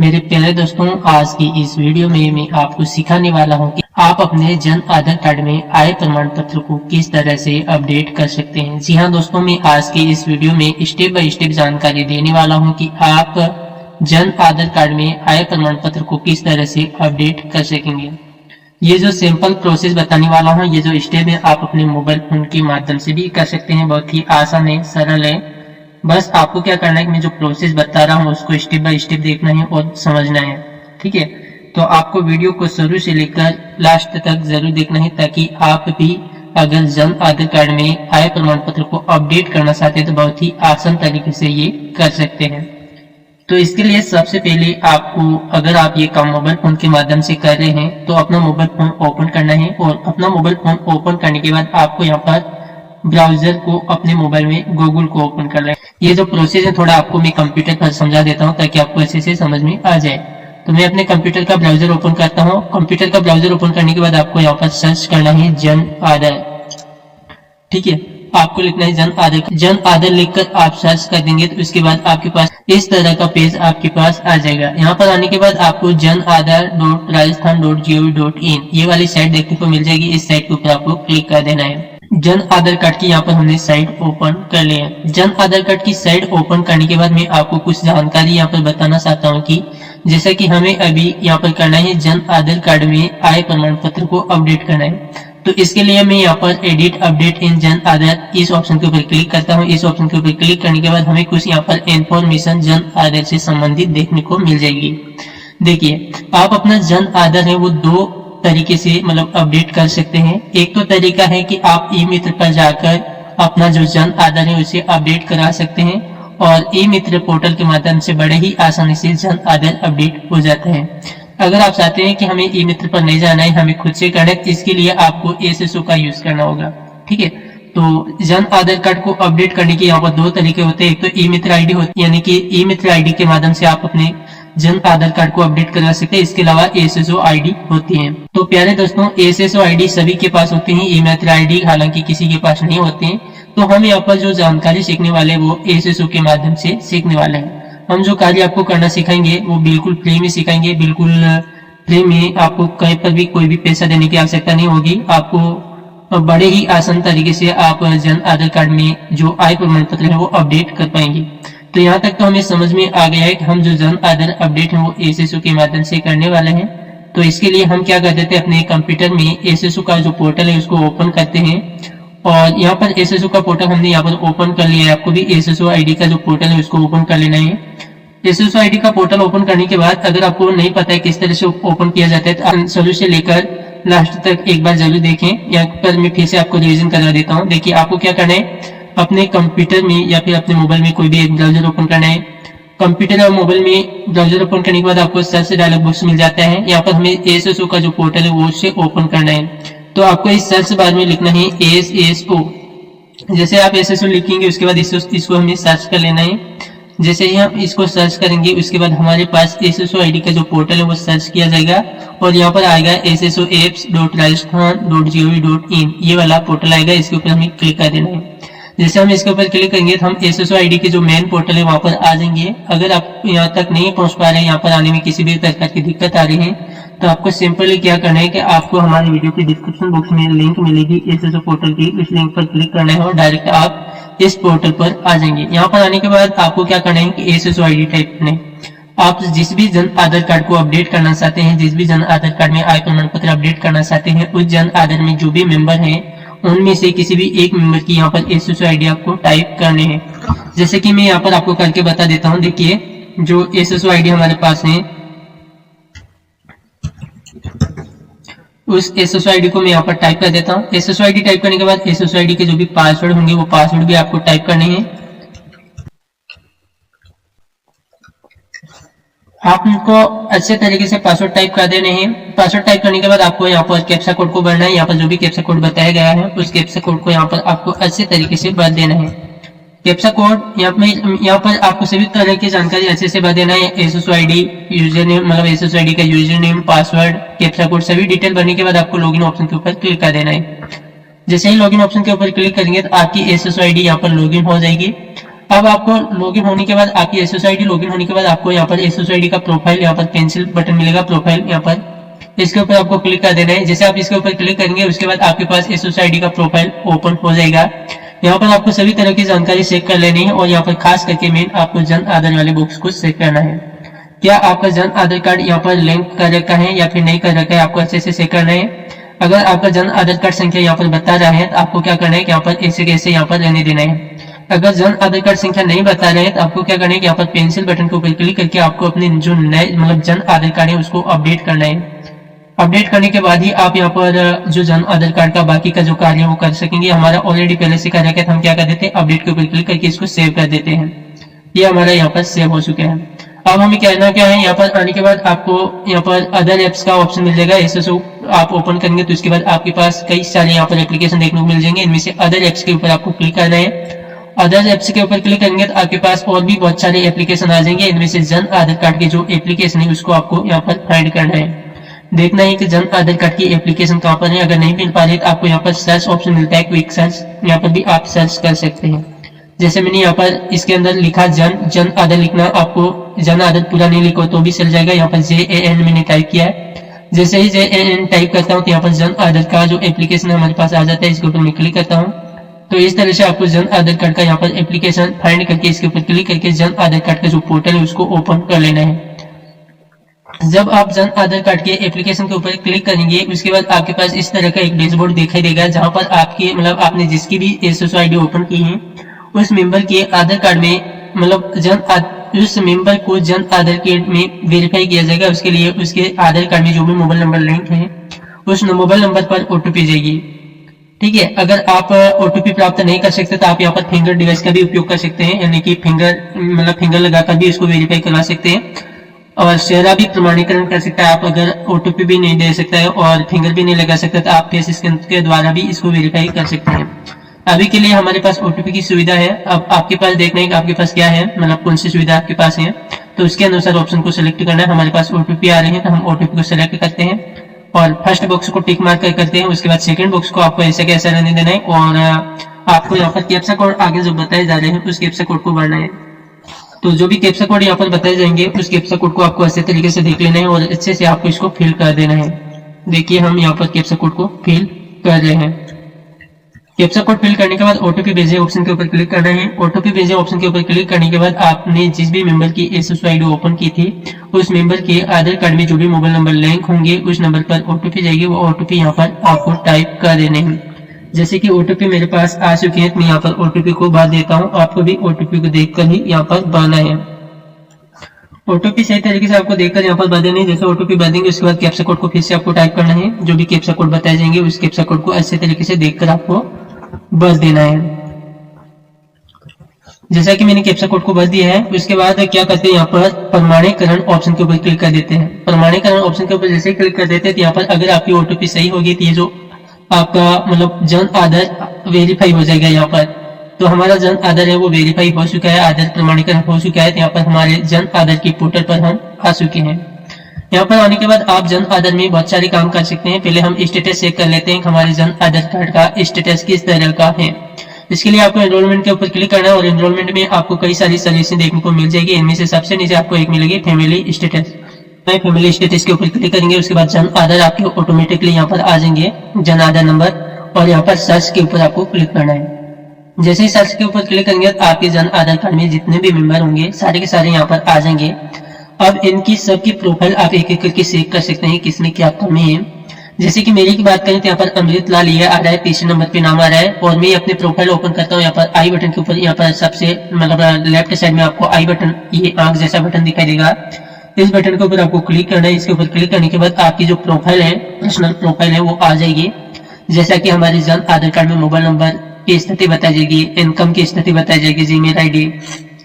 मेरे प्यारे दोस्तों, आज की इस वीडियो में मैं आपको सिखाने वाला हूं कि आप अपने जन आधार कार्ड में आय प्रमाण पत्र को किस तरह से अपडेट कर सकते हैं। जी हां दोस्तों, मैं आज की इस वीडियो में स्टेप बाय स्टेप जानकारी देने वाला हूं कि आप जन आधार कार्ड में आय प्रमाण पत्र को किस तरह से अपडेट कर सकेंगे। ये जो सिंपल प्रोसेस बताने वाला हूँ, ये जो स्टेप है, आप अपने मोबाइल फोन के माध्यम से भी कर सकते हैं। बहुत ही आसान है, सरल है। बस आपको क्या करना है कि मैं जो प्रोसेस बता रहा हूँ उसको स्टेप बाय स्टेप देखना है और समझना है। ठीक है, तो आपको वीडियो को शुरू से लेकर लास्ट तक जरूर देखना है, ताकि आप भी अगर जन आधार कार्ड में आय प्रमाण पत्र को अपडेट करना चाहते हैं तो बहुत ही आसान तरीके से ये कर सकते हैं। तो इसके लिए सबसे पहले आपको, अगर आप ये काम मोबाइल फोन के माध्यम से कर रहे हैं तो अपना मोबाइल फोन ओपन करना है, और अपना मोबाइल फोन ओपन करने के बाद आपको यहाँ पर ब्राउजर को अपने मोबाइल में गूगल को ओपन करना है। ये जो प्रोसेस है थोड़ा आपको मैं कंप्यूटर पर समझा देता हूँ ताकि आपको अच्छे से समझ में आ जाए। तो मैं अपने कंप्यूटर का ब्राउजर ओपन करता हूँ। कंप्यूटर का ब्राउजर ओपन करने के बाद आपको यहाँ पर सर्च करना है जन आधार। ठीक है, आपको लिखना है जन आधार। जन आधार लिखकर आप सर्च कर देंगे तो इसके बाद आपके पास इस तरह का पेज आपके पास आ जाएगा। यहाँ पर आने के बाद आपको janadhar.rajasthan.gov.in ये वाली साइट देखने को मिल जाएगी। इस साइट के ऊपर आपको क्लिक कर देना है। जन आधार कार्ड की यहाँ पर हमने साइट ओपन कर लिया है। जन आधार कार्ड की साइट ओपन करने के बाद मैं आपको कुछ जानकारी यहाँ पर बताना चाहता हूँ कि जैसा कि हमें अभी यहाँ पर करना है जन आधार कार्ड में आय प्रमाण पत्र को अपडेट करना है। तो इसके लिए मैं यहाँ पर edit update in Jan Aadhaar इस ऑप्शन के ऊपर क्लिक करता हूँ। इस ऑप्शन के ऊपर क्लिक करने के बाद हमें कुछ यहाँ पर इंफॉर्मेशन जन आधार से संबंधित देखने को मिल जाएगी। देखिए, आप अपना जन आधार है वो दो तरीके से मतलब अपडेट कर सकते हैं। एक तो तरीका है कि आप ई मित्र पर जाकर अपना जो जन आधार है उसे अपडेट करा सकते हैं, और ई मित्र पोर्टल के माध्यम से बड़े ही आसानी से जन आधार अपडेट हो जाता है। अगर आप चाहते हैं कि हमें ई मित्र पर नहीं जाना है, हमें खुद से करना है, इसके लिए आपको एसएसओ का यूज करना होगा। ठीक है, तो जन आधार कार्ड को अपडेट करने के यहाँ पर दो तरीके होते हैं। एक तो ई मित्र आईडी होती है, यानी कि ई मित्र आईडी के माध्यम से आप अपने जन आधार कार्ड को अपडेट करवा सकते हैं। इसके अलावा एसएसओ आईडी होती है। तो प्यारे दोस्तों, एसएसओ आईडी सभी के पास होती है, ई मित्र आईडी हालांकि किसी के पास नहीं होती है। तो हम यहाँ पर जो जानकारी सीखने वाले वो एसएसओ के माध्यम से सीखने वाले हैं। हम जो कार्य आपको करना सिखाएंगे वो बिल्कुल फ्री में सिखाएंगे, बिल्कुल फ्री में। आपको कहीं पर भी कोई भी पैसा देने की आवश्यकता नहीं होगी। आपको बड़े ही आसान तरीके से आप जन आधार कार्ड में जो आय प्रमाण पत्र है वो अपडेट कर पाएंगे। तो यहाँ तक तो हमें समझ में आ गया है कि हम जो जन आधार अपडेट है वो एसएसओ के माध्यम से करने वाले हैं। तो इसके लिए हम क्या कर देते हैं, अपने कंप्यूटर में एसएसओ का जो पोर्टल है उसको ओपन करते हैं, और यहाँ पर एसएसओ का पोर्टल हमने यहाँ पर ओपन कर लिया है। आपको भी एसएसओ आईडी का जो पोर्टल है उसको ओपन कर लेना है। एसएसओ आईडी का पोर्टल ओपन करने के बाद अगर आपको नहीं पता है किस तरह से ओपन किया जाता है तो शुरू से लेकर लास्ट तक एक बार जरूर देखें। यहाँ पर मैं फिर से आपको रिवीजन करा देता हूँ। देखिए, आपको क्या करना है, अपने कंप्यूटर में या फिर अपने मोबाइल में कोई भी एक ब्राउजर ओपन करना है। कंप्यूटर और मोबाइल में ब्राउजर ओपन करने के बाद आपको सर्च डायलॉग बॉक्स मिल जाता है। यहाँ पर हमें एसएसओ का जो पोर्टल है वो उससे ओपन करना है। तो आपको इस सर्च बार में लिखना है एसएसओ। जैसे आप एसएसओ लिखेंगे उसके बाद इसको हमें सर्च कर लेना है। जैसे ही हम इसको सर्च करेंगे उसके बाद हमारे पास एसएसओ आईडी का जो पोर्टल है वो सर्च किया जाएगा, और यहाँ पर आएगा SSOapps.rajasthan.gov.in ये वाला पोर्टल आएगा। इसके ऊपर हमें क्लिक कर देना है। जैसे हम इसके ऊपर क्लिक करेंगे तो हम एसएसओ आईडी के जो मेन पोर्टल है वहां पर आ जाएंगे। अगर आप यहाँ तक नहीं पहुंच पा रहे हैं, यहाँ पर आने में किसी भी प्रकार की दिक्कत आ रही है, तो आपको सिंपली क्या करना है कि आपको हमारे वीडियो के डिस्क्रिप्शन बॉक्स में लिंक मिलेगी एसएसओ पोर्टल की। उस लिंक पर क्लिक करना है और डायरेक्ट आप इस पोर्टल पर आ जाएंगे। यहाँ पर आने के बाद आपको क्या करना है कि एसएसओ आईडी टाइप करना है। आप जिस भी जन आधार कार्ड को अपडेट करना चाहते हैं, जिस भी जन आधार कार्ड में आय प्रमाण पत्र अपडेट करना चाहते हैं, उस जन आधार में जो भी मेंबर हैं उनमें से किसी भी एक मेंबर की यहाँ पर एसएसओ आईडी आपको टाइप करने हैं। जैसे कि मैं यहाँ पर आपको करके बता देता हूँ। देखिए, जो एसएसओ आईडी हमारे पास है उस एसएसओ आईडी को मैं यहाँ पर टाइप कर देता हूँ। एसएसओ आईडी टाइप करने के बाद एसएसओ आईडी के जो भी पासवर्ड होंगे वो पासवर्ड भी आपको टाइप करने हैं। आपको अच्छे तरीके से पासवर्ड टाइप कर देने हैं। पासवर्ड टाइप करने के बाद आपको यहाँ पर कैप्चा कोड को भरना है। यहाँ पर जो भी कैप्चा कोड बताया गया है उस कैप्चा कोड को यहाँ पर आपको अच्छे तरीके से भर देना है। कैप्चा कोड यहाँ पर आपको सभी तरह की जानकारी अच्छे से भर देना है। एसएसओ आईडी, यूजर नेम, मतलब एसएसओ आईडी का user name, password, captcha code सभी डिटेल भरने के बाद आपको लॉगिन ऑप्शन के ऊपर क्लिक कर देना है। जैसे ही लॉगिन ऑप्शन के ऊपर क्लिक करेंगे तो आपकी एसएसओ आईडी यहाँ पर लॉगिन हो जाएगी। अब आपको लॉगिन होने के बाद, आपकी एसएसआईडी लॉगिन होने के बाद आपको यहाँ पर एसएसआईडी का प्रोफाइल, यहाँ पर पेंसिल बटन मिलेगा, प्रोफाइल यहाँ पर इसके ऊपर आपको क्लिक कर देना है। जैसे आप इसके ऊपर क्लिक करेंगे उसके बाद आपके पास एसएसआईडी का प्रोफाइल ओपन हो जाएगा। यहाँ पर आपको सभी तरह की जानकारी चेक कर लेनी है और यहाँ पर खास करके मेन आपको जन आधार वाले बॉक्स को चेक करना है। क्या आपका जन आधार कार्ड यहाँ पर लिंक कर रखा है या फिर नहीं कर रखा है, आपको अच्छे से चेक करना है। अगर आपका जन आधार कार्ड संख्या यहाँ पर बता रहा है तो आपको क्या करना है कि यहाँ पर ऐसे कैसे यहाँ पर रहने देना है। अगर जन आधार कार्ड संख्या नहीं बता रहे हैं तो आपको क्या करना है कि यहाँ पर पेंसिल बटन के ऊपर क्लिक करके आपको अपने जो नए मतलब जन आधार कार्ड है उसको अपडेट करना है। अपडेट करने के बाद ही आप यहाँ पर जो जन आधार कार्ड का बाकी का जो कार्य है वो कर सकेंगे। हमारा ऑलरेडी पहले से कर रखा है, हम क्या कर देते हैं अपडेट के ऊपर क्लिक करके इसको सेव कर देते हैं। ये हमारा यहाँ पर सेव हो चुका है। अब हमें कहना क्या है, यहाँ पर आने के बाद आपको यहाँ पर अदर एप्स का ऑप्शन मिल जाएगा। एसएसओ आप ओपन करेंगे तो इसके बाद आपके पास कई सारे यहाँ पर एप्लीकेशन देखने को मिल जाएंगे। इनमें से अदर एप्स के ऊपर आपको क्लिक करना है। अदर एप्स के ऊपर क्लिक करेंगे तो आपके पास और भी बहुत सारे एप्लीकेशन आ जाएंगे। इनमें से जन आधार कार्ड की जो एप्लीकेशन है उसको आपको यहाँ पर फाइंड करना है, देखना है कि जन आधार कार्ड की एप्लीकेशन कहाँ पर है। अगर नहीं मिल पा रही तो आपको यहाँ पर सर्च ऑप्शन मिलता है, क्विक सर्च, यहाँ पर भी आप सर्च कर सकते हैं। जैसे मैंने यहाँ पर इसके अंदर लिखा जन आधार लिखना, आपको जन आधार पूरा नहीं लिखो तो भी चल जाएगा। यहाँ पर JAN मैंने टाइप किया है। जैसे ही JAN टाइप करता हूँ तो यहाँ पर जन आधार का जो एप्लीकेशन हमारे पास आ जाता है, इसके ऊपर मैं क्लिक करता हूँ तो इस तरह से आपको जन आधार कार्ड का यहाँ पर एप्लीकेशन फाइंड करके इसके ऊपर क्लिक करके जन आधार कार्ड का जो पोर्टल है उसको ओपन कर लेना है। जब आप जन आधार कार्ड के एप्लीकेशन के ऊपर क्लिक करेंगे उसके बाद आपके पास इस तरह का एक डैशबोर्ड दिखाई देगा, जहां पर आपके मतलब आपने जिसकी भी एसएसआईडी ओपन की है उस मेंबर के आधार कार्ड में मतलब उस मेंबर को जन आधार कार्ड में वेरीफाई किया जाएगा। उसके लिए उसके आधार कार्ड में जो भी मोबाइल नंबर लिंक है उस मोबाइल नंबर पर ओटीपी जाएगी। ठीक है, अगर आप ओटीपी प्राप्त नहीं कर सकते तो आप यहाँ पर फिंगर डिवाइस का भी उपयोग कर सकते हैं, यानी कि फिंगर लगाकर भी इसको वेरीफाई करवा सकते हैं और चेहरा भी प्रमाणीकरण कर सकता है। आप अगर ओटीपी भी नहीं दे सकता है और फिंगर भी नहीं लगा सकता तो आप फेस स्कैन के द्वारा भी इसको वेरीफाई कर सकते हैं। अभी के लिए हमारे पास ओटीपी की सुविधा है। अब आपके पास देखना है कि आपके पास क्या है, मतलब कौन सी सुविधा आपके पास है, तो उसके अनुसार ऑप्शन को सिलेक्ट करना है। हमारे पास ओटीपी आ रहे हैं तो हम ओटीपी को सिलेक्ट करते हैं और फर्स्ट बॉक्स को टिक मार्क करते हैं। उसके बाद सेकंड बॉक्स को आपको ऐसे कैसे रहने देना है और आपको यहाँ पर कैप्चा कोड आगे जो बताए जा रहे हैं उस कैप्चा कोड को भरना है। तो जो भी कैप्चा कोड यहाँ पर बताए जाएंगे उस कैप्चा कोड को आपको अच्छे तरीके से देख लेना है और अच्छे से आपको इसको फिल कर देना है। देखिए हम यहाँ पर कैप्चा कोड को फिल कर रहे हैं। कैप्चा कोड फिल करने के बाद ओटीपी भेजे ऑप्शन के ऊपर क्लिक करना है। ओटीपी भेजे ऑप्शन के ऊपर क्लिक करने के बाद आपने जिस भी मेंबर की एसएसआईडी ओपन की थी उस मेंबर के आधार कार्ड में जो भी मोबाइल नंबर लिंक होंगे उस नंबर पर ओटीपी जाएगी। वो ओटीपी यहाँ पर आपको टाइप कर देने हैं। जैसे कि ओटीपी मेरे पास आ चुकी है, मैं यहाँ पर ओटीपी को भर देता हूँ। आपको भी ओटीपी को देखकर ही यहाँ पर भरना है। ओटीपी सही तरीके से आपको देखकर यहाँ पर भर देना है। जैसे ओटीपी भर देंगे उसके बाद कैप्चा कोड को फिर से आपको टाइप करना है। जो भी कैप्चा कोड बताए जाएंगे उस कैप्चा कोड को अच्छे तरीके से देखकर आपको भर देना है। जैसा कि मैंने कैप्चा कोड को भर दिया है उसके बाद क्या करते हैं, यहाँ पर प्रमाणीकरण ऑप्शन के ऊपर क्लिक कर देते हैं। प्रमाणीकरण ऑप्शन के ऊपर जैसे क्लिक कर देते हैं तो यहाँ पर अगर आपकी ओटीपी सही होगी तो ये जो आपका मतलब जन आधार वेरीफाई हो जाएगा। यहाँ पर तो हमारा जन आधार है वो वेरीफाई हो चुका है, आधार प्रमाणीकरण हो चुका है। तो यहाँ पर हमारे जन आधार की पोर्टल पर हम आ चुके हैं। यहाँ पर आने के बाद आप जन आधार में बहुत सारे काम कर सकते हैं। पहले हम स्टेटस चेक कर लेते हैं कि हमारे जन आधार कार्ड का स्टेटस किस तरह का है। इसके लिए आपको एनरोलमेंट के ऊपर क्लिक करना है और एनरोलमेंट में आपको कई सारी सर्विसेज देखने को मिल जाएगी। इनमें से सबसे नीचे आपको एक मिलेगी फैमिली स्टेटस। फैमिली स्टेटस के ऊपर क्लिक करेंगे उसके बाद जन आधार आपके ऑटोमेटिकली यहाँ पर आ जाएंगे, जन आधार नंबर, और यहाँ पर सर्च के ऊपर आपको क्लिक करना है। जैसे ही सर्च के ऊपर क्लिक करेंगे तो आपके जन आधार कार्ड में जितने भी मेंबर होंगे सारे के सारे यहाँ पर आ जाएंगे। अब इनकी सबकी प्रोफाइल आप एक एक करके चेक कर सकते हैं किसमें क्या कमी है। जैसे कि मेरी की बात करें तो यहाँ पर अमृत लाल ये आ रहा है, तीसरे नंबर पे नाम आ रहा है और मैं अपने प्रोफाइल ओपन करता हूँ। यहाँ पर आई बटन के ऊपर यहाँ पर सबसे मतलब लेफ्ट साइड में आपको आई बटन, ये आंख जैसा बटन दिखाई देगा। इस बटन के ऊपर आपको क्लिक करना है। इसके ऊपर क्लिक करने के बाद आपकी जो प्रोफाइल है, पर्सनल प्रोफाइल है, वो आ जाएगी। जैसा कि हमारे जन आधार कार्ड में मोबाइल नंबर की स्थिति बताई जाएगी, इनकम की स्थिति बताई जाएगी, जीमेल आईडी,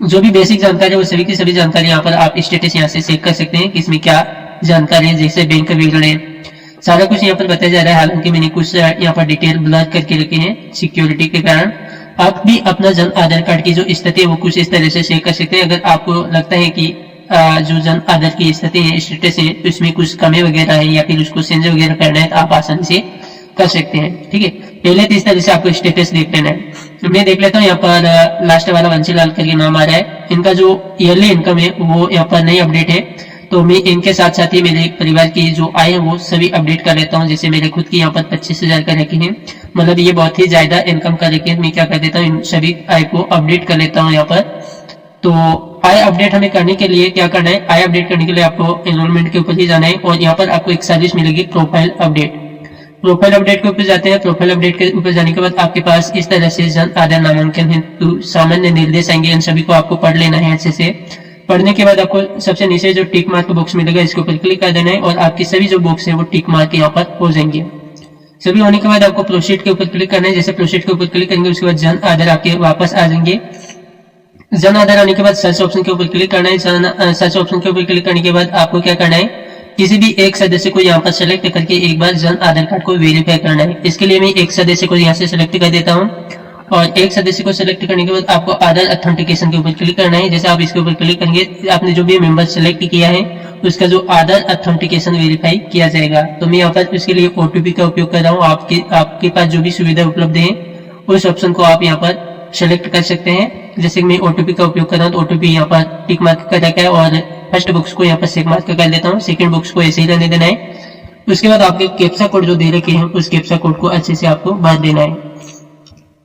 जो भी बेसिक जानकारी है वो सभी की सभी जानकारी यहाँ पर आप स्टेटस यहाँ से चेक कर सकते हैं कि इसमें क्या जानकारी है। जैसे बैंक विवरण है, सारा कुछ यहाँ पर बताया जा रहा है। हालांकि मैंने कुछ यहाँ पर डिटेल ब्लर करके रखे हैं सिक्योरिटी के कारण। आप भी अपना जन आधार कार्ड की जो स्थिति है वो कुछ इस तरह से चेक कर सकते हैं। अगर आपको लगता है कि जो जन आधार की स्थिति है, स्टेटस है, तो इसमें कुछ कमी वगैरह है या फिर उसको चेंज वगैरह करना है तो आप आसानी से कर सकते हैं। ठीक है, पहले तो इस तरह से आपको स्टेटस देख लेना है। मैं देख लेता हूँ यहाँ पर लास्ट वाला वंशीलाल करके नाम आ रहा है। इनका जो ईयरली इनकम है वो यहाँ पर नई अपडेट है, तो मैं इनके साथ साथ ही मेरे परिवार की जो आय है वो सभी अपडेट कर लेता हूँ। जैसे मेरे खुद की यहाँ पर 25,000 का रखी है, मतलब ये बहुत ही ज्यादा इनकम का रखी है। मैं क्या कर देता हूँ, इन सभी आय को अपडेट कर लेता हूँ यहाँ पर। तो आय अपडेट हमें करने के लिए क्या करना है, आय अपडेट करने के लिए आपको एनरोलमेंट के ऊपर ही जाना है और यहाँ पर आपको एक सर्विस मिलेगी प्रोफाइल अपडेट। प्रोफाइल अपडेट के ऊपर जाते हैं। प्रोफाइल अपडेट के ऊपर जाने के बाद आपके पास इस तरह से जन आधार नामांकन हेतु सामान्य निर्देश आएंगे। इन सभी को आपको पढ़ लेना है अच्छे से। पढ़ने के बाद आपको सबसे नीचे जो टिक मार्क बॉक्स मिलेगा इसके ऊपर क्लिक कर देना है और आपकी सभी जो बॉक्स है वो टिक मार्क यहाँ पर हो जाएंगे। सभी होने के बाद आपको प्रोसीड के ऊपर क्लिक करना है। जैसे प्रोसीड के ऊपर क्लिक करेंगे उसके बाद जन आधार आपके वापस आ जाएंगे। जन आधार आने के बाद सर्च ऑप्शन के ऊपर क्लिक करना है। सर्च ऑप्शन के ऊपर क्लिक करने के बाद आपको क्या करना है, किसी भी एक सदस्य को यहाँ पर सेलेक्ट करके एक बार जन आधार कार्ड को वेरीफाई करना है। इसके लिए मैं एक सदस्य को यहाँ से सेलेक्ट कर देता हूँ और एक सदस्य को सेलेक्ट करने के बाद आपको आधार अथेंटिकेशन के ऊपर क्लिक करना है। जैसे आप इसके ऊपर क्लिक करेंगे आपने जो भी मेंबर सेलेक्ट किया है उसका जो आधार अथेंटिकेशन वेरीफाई किया जाएगा। तो मैं यहाँ पर उसके लिए ओटीपी का उपयोग कर रहा हूँ। आपके पास जो भी सुविधा उपलब्ध है उस ऑप्शन को आप यहाँ पर सेलेक्ट कर सकते हैं। जैसे मैं ओटीपी का उपयोग कर रहा हूँ तो ओटीपी यहाँ पर टिक मार्क कर रखा है और फर्स्ट बॉक्स को यहाँ पर चेक मार्क कर देता हूँ। सेकंड बॉक्स को ऐसे ही रहने देना है। उसके बाद आपके कैप्चा कोड जो दे रखे हैं उस कैप्चा कोड को अच्छे से आपको भर देना है।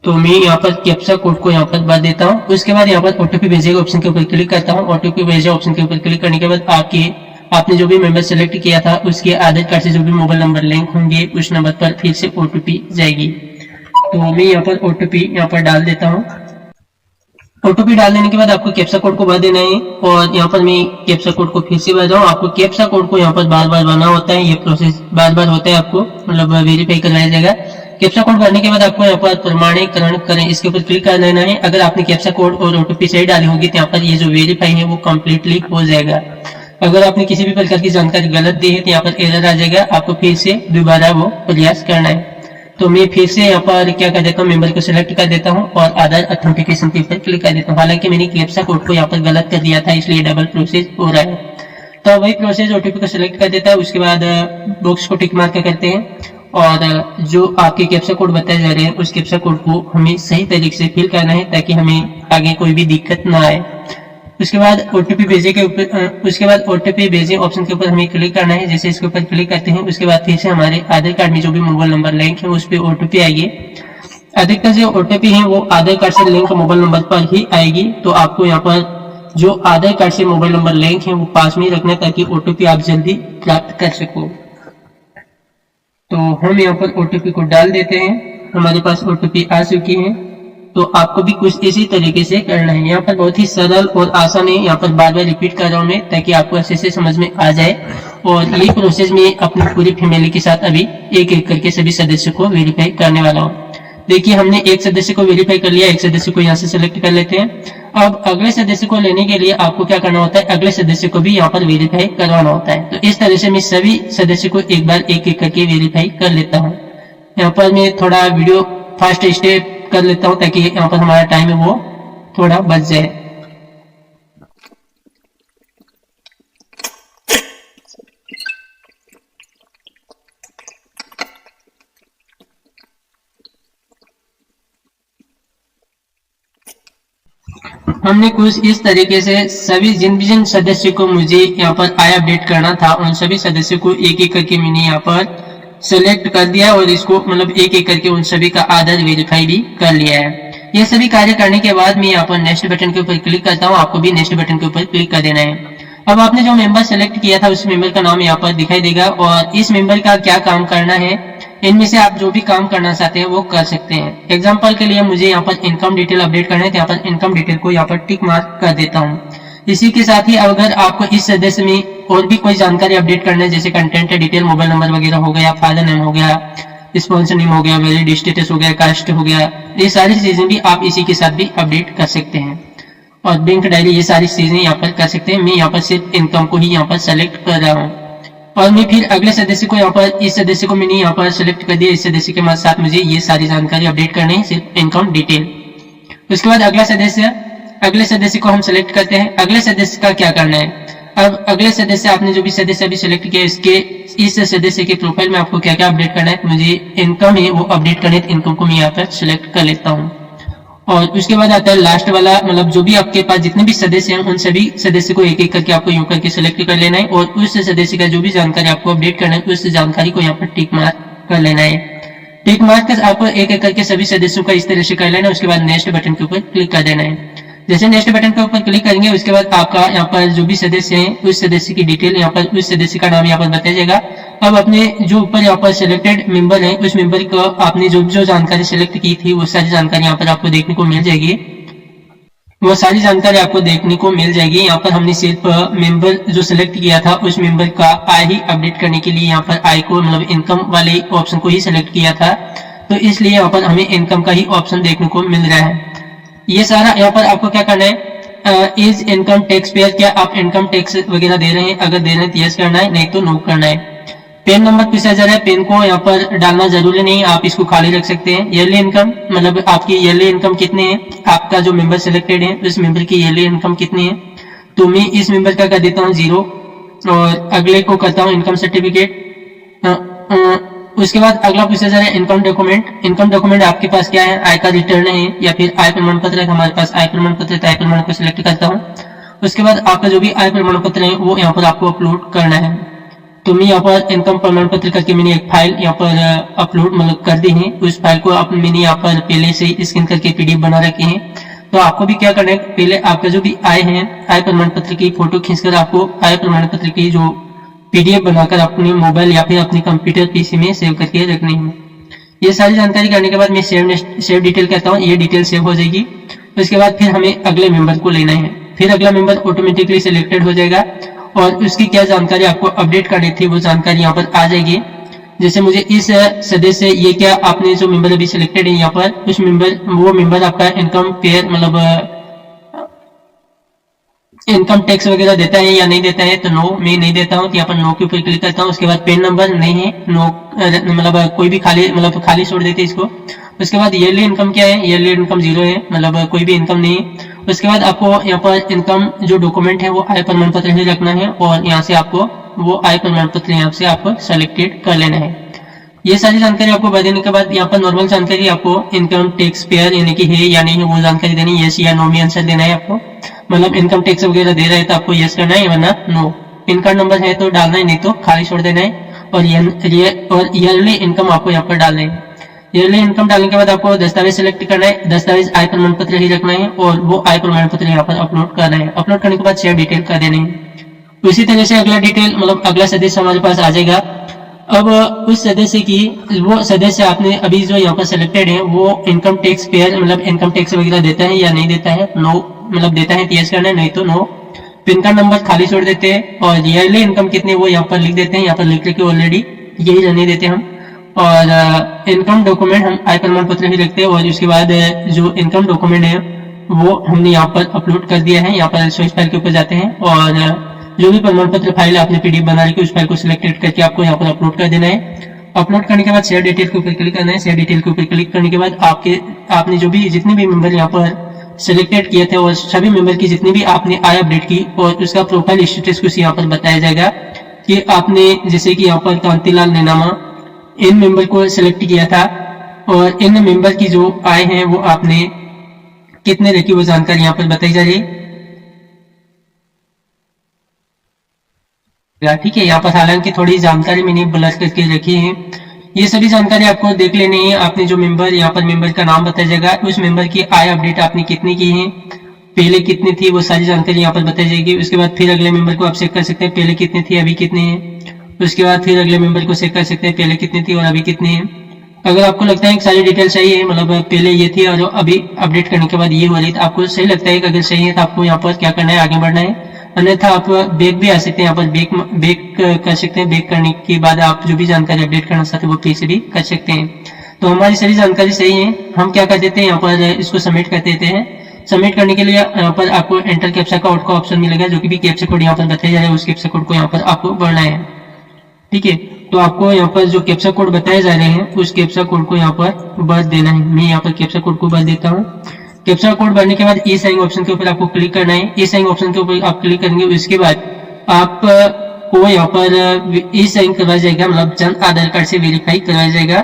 तो मैं यहाँ पर कैप्चा कोड को यहाँ पर भर देता हूँ। उसके बाद यहाँ पर ओटीपी भेजेगा ऑप्शन के ऊपर क्लिक करता हूँ। ओटीपी भेजे ऑप्शन के ऊपर क्लिक करने के बाद आपने जो भी मेंबर सेलेक्ट किया था उसके आधार कार्ड से जो भी मोबाइल नंबर लिंक होंगे उस नंबर पर फिर से ओटीपी जाएगी। तो मैं यहाँ पर ओटीपी यहाँ पर डाल देता हूँ। ओटीपी डाल देने के बाद आपको कैप्चा कोड को भर देना है और यहाँ पर मैं कैप्चा कोड को फिर से भर रहा हूँ। आपको कैप्चा कोड को यहाँ पर बार बार भरना होता है। ये प्रोसेस बार बार होता है, आपको मतलब वेरीफाई करवाया जाएगा। कैप्चा कोड भरने के बाद आपको यहाँ पर प्रमाणीकरण करें इसके ऊपर क्लिक कर देना है। अगर आपने कैप्चा कोड और ओटीपी सही डाली होगी तो यहाँ पर ये जो वेरीफाई है वो कम्प्लीटली हो जाएगा। अगर आपने किसी भी प्रकार की जानकारी गलत दी है तो यहाँ पर एरर आ जाएगा। आपको फिर से दोबारा वो प्रयास करना है। तो मैं फिर से यहाँ पर क्या कर देता हूँ, मेंबर को सिलेक्ट कर देता हूँ और आधार अथेंटिकेशन के ऊपर क्लिक कर देता हूँ। हालांकि मैंने कैप्चा कोड को यहाँ पर गलत कर दिया था इसलिए डबल प्रोसेस हो रहा है। तो वही प्रोसेस ओटीपी को सिलेक्ट कर देता है। उसके बाद बॉक्स को टिक मार्क करते हैं और जो आपके कैप्चा कोड बताए जा रहे हैं उस कैप्चा कोड को हमें सही तरीके से फिल करना है ताकि हमें आगे कोई भी दिक्कत ना आए। उसके बाद ओटीपी भेजे ऑप्शन के ऊपर हमें क्लिक करना है। जैसे इसके ऊपर क्लिक करते हैं उसके बाद फिर से हमारे आधार कार्ड में जो भी मोबाइल नंबर लिंक है उस पर ओटीपी आएगी। अधिकतर जो ओटीपी है वो आधार कार्ड से लिंक मोबाइल नंबर पर ही आएगी। तो आपको यहाँ पर जो आधार कार्ड से मोबाइल नंबर लिंक है वो पास में ही रखना ताकि ओटीपी आप जल्दी प्राप्त कर सको। तो हम यहाँ पर ओटीपी को डाल देते हैं। हमारे पास ओटीपी आ चुकी है। तो आपको भी कुछ इसी तरीके से करना है। यहाँ पर बहुत ही सरल और आसान है। यहाँ पर बार बार रिपीट कर रहा हूँ मैं ताकि आपको अच्छे से समझ में आ जाए। और ये प्रोसेस में अपनी पूरी फैमिली के साथ अभी एक एक करके सभी सदस्यों को वेरीफाई करने वाला हूँ। देखिए हमने एक सदस्य को वेरीफाई कर लिया। एक सदस्य को यहाँ से सिलेक्ट कर लेते हैं। अब अगले सदस्य को लेने के लिए आपको क्या करना होता है, अगले सदस्य को भी यहाँ पर वेरीफाई करवाना होता है। तो इस तरह से मैं सभी सदस्य को एक बार एक एक करके वेरीफाई कर लेता हूँ। यहाँ पर मैं थोड़ा वीडियो फास्ट स्टेप कर लेता हूँ ताकि यहाँ पर हमारा टाइम है वो थोड़ा बच जाए। हमने कुछ इस तरीके से सभी जिन सदस्य को मुझे यहाँ पर आय अपडेट करना था उन सभी सदस्यों को एक एक करके मैंने यहाँ पर सेलेक्ट कर दिया और इसको मतलब एक एक करके उन सभी का आधार वेरीफाई भी कर लिया है। ये सभी कार्य करने के बाद मैं यहाँ पर नेक्स्ट बटन के ऊपर क्लिक करता हूँ। आपको भी नेक्स्ट बटन के ऊपर क्लिक कर देना है। अब आपने जो मेंबर सेलेक्ट किया था उस मेंबर का नाम यहाँ पर दिखाई देगा और इस मेंबर का क्या काम करना है, इनमें से आप जो भी काम करना चाहते हैं वो कर सकते हैं। एग्जाम्पल के लिए मुझे यहाँ पर इनकम डिटेल अपडेट करना है तो यहाँ पर इनकम डिटेल को यहाँ पर टिक मार्क कर देता हूँ। इसी के साथ ही अगर आपको इस सदस्य में और भी कोई जानकारी अपडेट करना है जैसे कंटेंट डिटेल, मोबाइल नंबर वगैरह हो गया, फादर नेम हो गया, स्पॉन्सर नेम हो गया, वैलिड स्टेटस हो गया, कास्ट हो गया, ये सारी चीजें भी आप इसी के साथ भी अपडेट कर सकते हैं। और बैंक डायरी ये सारी चीजें यहाँ पर कर सकते हैं। मैं यहाँ पर सिर्फ इनकम को ही यहाँ पर सेलेक्ट कर रहा हूँ और मैं फिर अगले सदस्य को यहाँ पर, इस सदस्य को मैंने यहाँ पर सेलेक्ट कर दिया। इस सदस्य के साथ मुझे ये सारी जानकारी अपडेट करनी है, सिर्फ इनकम डिटेल। उसके बाद अगले सदस्य को हम सेलेक्ट करते हैं। अगले सदस्य का क्या करना है, अब अगले सदस्य आपने जो भी सदस्य अभी सेलेक्ट किया इस सदस्य के प्रोफाइल में आपको क्या क्या अपडेट करना है। मुझे इनकम है वो अपडेट करना है, इनकम को मैं यहाँ पर सिलेक्ट कर लेता हूँ और उसके बाद आता है लास्ट वाला, मतलब जो भी आपके पास जितने भी सदस्य हैं उन सभी सदस्य को एक एक करके आपको यूं करके सिलेक्ट कर लेना है और उस सदस्य का जो भी जानकारी आपको अपडेट करना है उस जानकारी को यहाँ पर टिक मार्क कर लेना है। टिक मार्क कर आपको एक एक करके सभी सदस्यों का इस तरह से कर लेना है। उसके बाद नेक्स्ट बटन के ऊपर क्लिक कर देना है। जैसे नेक्स्ट बटन के ऊपर क्लिक करेंगे उसके बाद आपका यहाँ पर जो भी सदस्य हैं उस सदस्य की डिटेल यहाँ पर, उस सदस्य का नाम यहाँ पर बताया जाएगा। अब अपने जो ऊपर यहाँ पर सिलेक्टेड मेंबर है उस मेंबर को आपने जो जो जानकारी सिलेक्ट की थी वो सारी जानकारी यहाँ पर आपको देखने को मिल जाएगी। वो सारी जानकारी आपको देखने को मिल जाएगी। यहाँ पर हमने सिर्फ मेंबर जो सिलेक्ट किया था उस मेंबर का आय ही अपडेट करने के लिए यहाँ पर आय को मतलब इनकम वाले ऑप्शन को ही सिलेक्ट किया था, तो इसलिए यहाँ पर हमें इनकम का ही ऑप्शन देखने को मिल रहा है। ये सारा यहाँ पर आपको क्या करना है, इज इनकम टैक्स पेयर, क्या आप इनकम टैक्स वगैरह दे रहे हैं, अगर दे रहे हैं तो यस करना है, नहीं तो नो करना है। पेन नंबर पूछा जा रहा है, पेन को यहाँ पर डालना जरूरी नहीं, आप इसको खाली रख सकते हैं। ईयरली इनकम मतलब आपकी ईयरली इनकम कितनी है, आपका जो मेंबर सिलेक्टेड है उस मेंबर की ईयरली इनकम कितनी है, तो मैं इस मेंबर का कर देता हूँ 0 और अगले को करता हूँ इनकम सर्टिफिकेट। उसके बाद अगला पूछा जा रहा है इनकम डॉक्यूमेंट। इनकम डॉक्यूमेंट आपके पास क्या है, आय का रिटर्न है या फिर आय प्रमाण पत्र है, हमारे पास आय प्रमाण पत्र है तो आय प्रमाण को सिलेक्ट करता हूँ। उसके बाद आपका जो भी आय प्रमाण पत्र है वो यहाँ पर आपको अपलोड करना है। तो मैं यहाँ पर इनकम प्रमाण पत्र करके मैंने एक फाइल यहाँ पर अपलोड मतलब कर दी है, उस फाइल को मैंने यहाँ पर पहले से स्कैन करके पीडीएफ बना रखी है। तो आपको भी क्या करना है, पहले आपका जो भी आय है आय प्रमाण पत्र की फोटो खींचकर आपको आय प्रमाण पत्र की जो पीडीएफ बनाकर अपने मोबाइल या फिर अपने कंप्यूटर पीसी में सेव करके रखनी है। ये सारी जानकारी करने के बाद मैं सेव डिटेल कहता हूँ, ये डिटेल सेव हो जाएगी। उसके बाद फिर हमें अगले मेंबर को लेना है, फिर अगला मेंबर ऑटोमेटिकली सिलेक्टेड हो जाएगा और उसकी क्या जानकारी आपको अपडेट करनी थी वो जानकारी यहाँ पर आ जाएगी। जैसे मुझे इस सदस्य ये क्या आपने जो मेंबर अभी सिलेक्टेड है यहाँ पर उस मेंबर वो मेंबर आपका इनकम पेयर मतलब इनकम टैक्स वगैरह देता है या नहीं देता है, तो नो मैं नहीं देता हूँ, तो यहाँ पर नो के ऊपर क्लिक करता हूँ। उसके बाद पेन नंबर नहीं है, नो मतलब कोई भी खाली मतलब खाली छोड़ देते इसको। उसके बाद ईयरली इनकम क्या है, ईयरली इनकम 0 है मतलब कोई भी इनकम नहीं है। उसके बाद आपको यहाँ पर इनकम जो डॉक्यूमेंट है वो आय प्रमाण पत्र ही रखना है और यहाँ से आपको वो आय प्रमाण पत्र यहाँ से आपको सेलेक्टेड कर लेना है। ये सारी जानकारी आपको बता देने के बाद यहाँ पर नॉर्मल जानकारी आपको इनकम टैक्स पेयर यानी कि है या नहीं है वो जानकारी देनी है, यस या नो में आंसर देना है आपको। मतलब इनकम टैक्स वगैरह दे रहे हैं तो आपको यस करना है वरना नो। पिन कार्ड नंबर है तो डालना है, नहीं तो खाली छोड़ देना है। और ईयरली इनकम आपको यहाँ पर डालना है। ईयरली इनकम डालने के बाद आपको दस्तावेज सिलेक्ट करना है, दस्तावेज आय प्रमाण पत्र ही रखना है और वो आय प्रमाण पत्र यहाँ पर अपलोड करना है। अपलोड करने के बाद शेयर डिटेल कर देनी है। उसी तरह से अगला डिटेल मतलब अगला सदस्य हमारे पास आ जाएगा। अब उस सदस्य की वो सदस्य आपने अभी जो यहाँ पर सिलेक्टेड है वो इनकम टैक्स पेयर मतलब इनकम टैक्स वगैरह देता है या नहीं देता है, नो मतलब देता है तो यस करना है, नहीं तो नो। पिन कार्ड नंबर खाली छोड़ देते हैं और ईयरली इनकम कितनी वो यहाँ पर लिख देते हैं, यहाँ पर लिख के ऑलरेडी यही रहने देते हैं हम। और इनकम डॉक्यूमेंट हम आय प्रमाण पत्र ही रखते हैं और उसके बाद जो इनकम डॉक्यूमेंट है वो हमने यहाँ पर अपलोड कर दिया है। यहाँ पर सोर्स फाइल के ऊपर जाते हैं और जो भी प्रमाण पत्र फाइल आपने पीडीएफ बना रखी है उस फाइल को सिलेक्टेड करके आपको यहाँ पर अपलोड कर देना है। अपलोड करने के बाद शेयर डिटेल के ऊपर क्लिक करना है। शेयर डिटेल के ऊपर क्लिक करने के बाद आपने जो भी जितने भी मेंबर यहाँ पर सिलेक्टेड किए थे और सभी मेंबर की जितनी भी आपने आय अपडेट की और उसका प्रोफाइल स्टेटस कुछ यहाँ पर बताया जाएगा कि आपने जैसे कि यहाँ पर कांतिलाल नैनामा इन मेंबर को सिलेक्ट किया था और इन मेंबर की जो आय है वो आपने कितने रखी वो जानकारी यहाँ पर बताई जा रही है। ठीक है, यहाँ पर हालांकि थोड़ी जानकारी मैंने ब्लर करके रखी है। ये सभी जानकारी आपको देख लेनी है। आपने जो मेंबर यहाँ पर मेंबर का नाम बताया जाएगा, उस मेंबर की आय अपडेट आपने कितनी की है, पहले कितनी थी वो सारी जानकारी यहाँ पर बताई जाएगी। उसके बाद फिर अगले मेंबर को आप चेक कर सकते हैं पहले कितनी थी अभी कितनी है। उसके बाद फिर अगले मेंबर को चेक कर सकते हैं पहले कितनी थी और अभी कितनी है। अगर आपको लगता है कि सारी डिटेल सही है मतलब पहले ये थी और अभी अपडेट करने के बाद ये हो रही तो आपको सही लगता है कि अगर सही है तो आपको यहाँ पर क्या करना है, आगे बढ़ना है। अन्यथा आप बैक भी आ सकते हैं, यहाँ पर बैक कर सकते हैं। बैक करने के बाद आप जो भी जानकारी अपडेट करना चाहते हैं वो फिर से भी कर सकते हैं। तो हमारी सारी जानकारी सही है। हम क्या कर देते हैं, यहाँ पर इसको सबमिट कर देते हैं। सबमिट करने के लिए यहाँ पर आपको एंटर कैप्चा कोड का ऑप्शन मिलेगा, जो कि भी कैप्चा कोड यहाँ पर बताया जा रहा है उस कैप्चा कोड को यहाँ पर आपको भरना है। ठीक है, तो आपको यहाँ पर जो कैप्चा कोड बताए जा रहे हैं उस कैप्चा कोड को यहाँ पर भर देना है। मैं यहाँ पर कैप्चा कोड को भर देता हूँ। कैप्चा कोड भरने के बाद ई साइन ऑप्शन के ऊपर आपको क्लिक करना है। ई साइन ऑप्शन के ऊपर आप क्लिक करेंगे, उसके बाद आप को यहाँ पर ई साइन करवाया जाएगा, मतलब जन आधार कार्ड से वेरीफाई करवाया जाएगा।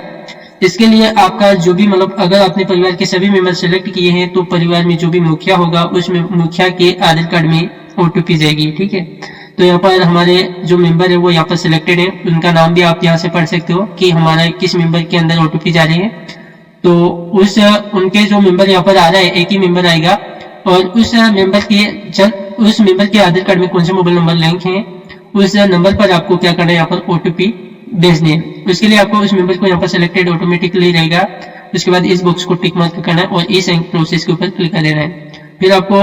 इसके लिए आपका जो भी मतलब अगर आपने परिवार के सभी मेंबर सेलेक्ट किए हैं तो परिवार में जो भी मुखिया होगा उसमें मुखिया के आधार कार्ड में ओटीपी जाएगी। ठीक है, तो यहाँ पर हमारे जो मेंबर है वो यहाँ पर सिलेक्टेड है, उनका नाम भी आप यहाँ से पढ़ सकते हो कि हमारा किस मेंबर के अंदर ओटीपी जा रही है। तो उस उनके जो मेंबर यहाँ पर आ रहा है, एक ही मेंबर आएगा और उस मेंबर के आधार कार्ड में कौन से मोबाइल नंबर लिंक है उस नंबर पर आपको क्या करना है, यहाँ पर ओटीपी भेजनी है। उसके लिए आपको उस मेंबर को यहाँ पर सिलेक्टेड ऑटोमेटिकली रहेगा। उसके बाद इस बॉक्स को टिक मार्क करना है और इस प्रोसेस के ऊपर क्लिक कर देना है। फिर आपको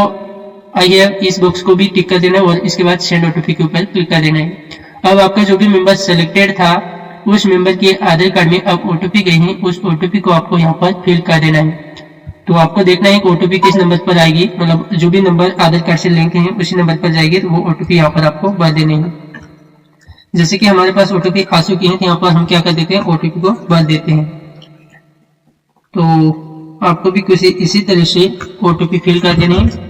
आई हैव इस बॉक्स को भी टिक कर देना है और इसके बाद सेंड ओटीपी के ऊपर क्लिक कर देना है। अब आपका जो भी मेंबर सिलेक्टेड था उस मेंबर के आधार कार्ड में अब ओटीपी गई है, उस ओटीपी को आपको यहाँ पर फिल कर देना है। तो आपको देखना है कि ओटीपी किस नंबर पर आएगी, मतलब जो भी नंबर आधार कार्ड से लिंक है उसी नंबर पर जाएगी, तो वो ओटीपी यहाँ पर आपको भर देने हैं। जैसे कि हमारे पास ओटीपी आ चुकी है तो यहाँ पर हम क्या कर देते हैं, ओटीपी को भर देते हैं। तो आपको भी कुछ इसी तरह से ओटीपी फिल कर देने हैं।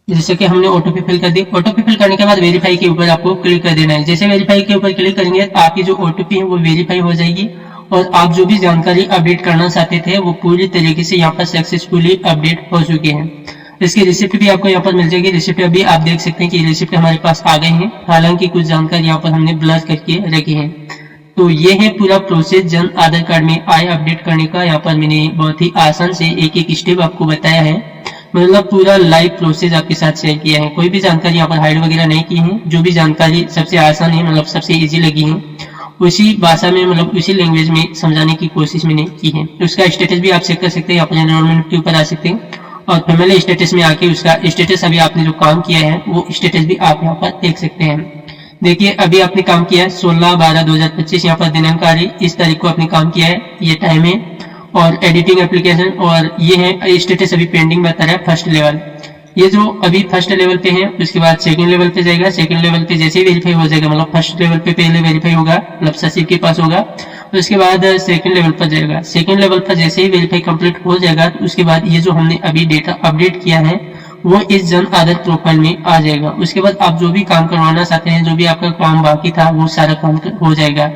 जैसे कि हमने ओटीपी फिल कर दी। ओटीपी फिल करने के बाद वेरीफाई के ऊपर आपको क्लिक कर देना है। जैसे वेरीफाई के ऊपर क्लिक करेंगे तो आपकी जो ओटीपी है वो वेरीफाई हो जाएगी और आप जो भी जानकारी अपडेट करना चाहते थे वो पूरी तरीके से यहाँ पर सक्सेसफुली अपडेट हो चुके हैं। इसकी रिसिप्ट भी आपको यहाँ पर मिल जाएगी। रिसिप्ट अभी आप देख सकते हैं कि रिसिप्ट हमारे पास आ गए हैं, हालांकि कुछ जानकारी यहाँ पर हमने ब्लर करके रखी है। तो ये है पूरा प्रोसेस जन आधार कार्ड में आय अपडेट करने का। यहाँ पर मैंने बहुत ही आसान से एक एक स्टेप आपको बताया है, मतलब पूरा लाइव प्रोसेस आपके साथ शेयर किया है। कोई भी जानकारी यहाँ पर हाइड वगैरह नहीं की है। जो भी जानकारी सबसे आसान है, मतलब सबसे इजी लगी है, उसी भाषा में मतलब उसी लैंग्वेज में समझाने की कोशिश मैंने की है। उसका स्टेटस भी आप चेक कर सकते हैं, यहाँ पर एनरोलमेंट के ऊपर आ सकते हैं और फैमिली स्टेटस में आके उसका स्टेटस अभी आपने जो काम किया है वो स्टेटस भी आप यहाँ पर देख सकते हैं। देखिए अभी आपने काम किया है 16/12/2025, यहाँ पर दिनांक आ रही, इस तारीख को आपने काम किया है, ये टाइम है और एडिटिंग एप्लीकेशन, और ये है स्टेटस अभी पेंडिंग बता रहा है फर्स्ट लेवल। ये जो अभी फर्स्ट लेवल पे है उसके बाद सेकंड लेवल पे जाएगा। सेकंड लेवल पे जैसे ही वेरीफाई हो जाएगा, मतलब फर्स्ट लेवल पे पहले वेरीफाई होगा, मतलब सचिव के पास होगा, उसके बाद सेकंड लेवल पर जाएगा। सेकंड लेवल पर जैसे ही वेरीफाई कंप्लीट हो जाएगा तो उसके बाद ये जो हमने अभी डेटा अपडेट किया है वो इस जन आधार प्रोफाइल में आ जाएगा। उसके बाद आप जो भी काम करवाना चाहते हैं, जो भी आपका काम बाकी था वो सारा काम हो जाएगा।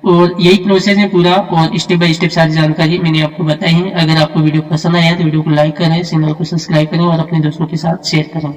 और यही प्रोसेस है पूरा, और स्टेप बाय स्टेप सारी जानकारी मैंने आपको बताई है। अगर आपको वीडियो पसंद आया तो वीडियो को लाइक करें, चैनल को सब्सक्राइब करें और अपने दोस्तों के साथ शेयर करें।